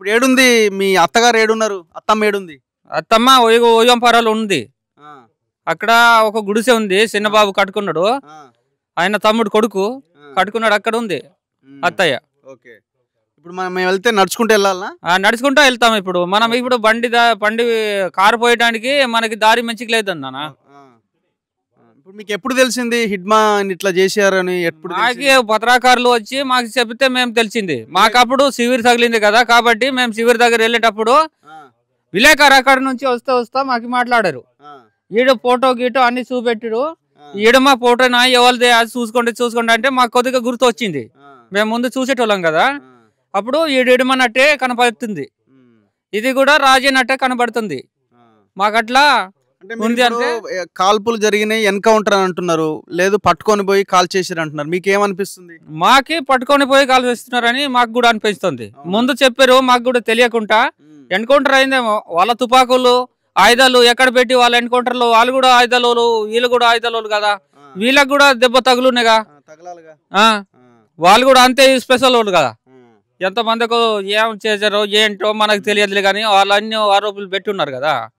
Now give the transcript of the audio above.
ఇప్పుడు ఏడుంది మీ అత్తగారు ఏడున్నారు? అత్తమ్మ ఏడుంది? అత్తమ్మ ఓయంపారాలు ఉంది. ఆ! అక్కడ ఒక గుడిసె ఉంది. ఆ! చిన్నబాబు కట్టుకున్నాడు. ఆ! ఆయన తమ్ముడు కొడుకు ఆ! కట్టుకున్నాడు. అక్కడ ఉంది హ్మ్. అత్తయ్య. ఓకే. ఇప్పుడు మేము వెళ్తే నడుచుకుంటూ వెళ్ళాలనా? నడుచుకుంటూ వెళ్తాం. ఇప్పుడు మనం ఇప్పుడు బండి కారు పోయడానికి మనకి దారి మంచిగా లేదన్న. ఆ! ఆ! ఇప్పుడు మీకు ఎప్పుడు తెలిసింది హిడ్మా ఇట్లా చేశారని? ఎప్పుడు మాకి తెలిసింది? పత్రాకారులు వచ్చి మాకు చెప్తే మేము తెలిసింది. మాకప్పుడు శివిర్ తగిలింది కదా, కాబట్టి మేము శివిర్ దగ్గర వెళ్ళేటప్పుడు ఆ! విలేకరు అక్కడ నుంచి వస్తా మాకు మాట్లాడారు. ఆ! ఈడు ఫోటో గీటో అన్ని చూపెట్టాడు. ఆ! ఈడ మా ఫోటోనా ఎవరిది అది చూసుకోండి అంటే మాకు కొద్దిగా గుర్తు వచ్చింది. ఆ! మేము ముందు చూసేటోళ్ళం కదా. ఆ! అప్పుడు ఈడమన్నట్టే కనపడుతుంది. హ్మ్. ఇది కూడా రాజేనట్టే కనబడుతుంది. ఆ! మాకట్లా అంటే ఉంది. మీరిప్పుడు అంటే కాల్పులు జరిగినాయి, ఎన్‌కౌంటర్ అని అంటున్నారు. లేదు పట్టుకొని పోయి కాల్ చేసిర్రు అంటున్నారు. మీకేమనిపిస్తుంది? మాకి పట్టుకొని పోయి కాల్ చేస్తున్నారని మాకు కూడా అనిపిస్తుంది. అవునా? ముందు చెప్పారు, మాకు కూడా తెలియకుండా హ్మ్. ఎన్కౌంటర్ అయిందేమో. వాళ్ళ తుపాకులు ఆయుధాలు ఎక్కడ పెట్టి వాళ్ళ ఎన్కౌంటర్లో వాళ్ళు కూడా ఆయుధాలు, వీళ్ళు కూడా ఆయుధాలు కదా. ఆ! వీళ్ళకి కూడా దెబ్బ తగులునేగా. ఆ! తగలాలిగా. ఆ, ఆ! వాళ్ళు కూడా అంతే స్పెషల్ వాళ్ళు కదా. ఆ! ఎంతమందికో ఏం చేశారో ఏంటో మనకు తెలియదులే, కానీ వాళ్ళు అన్ని ఆరోపణలు పెట్టున్నారు కదా.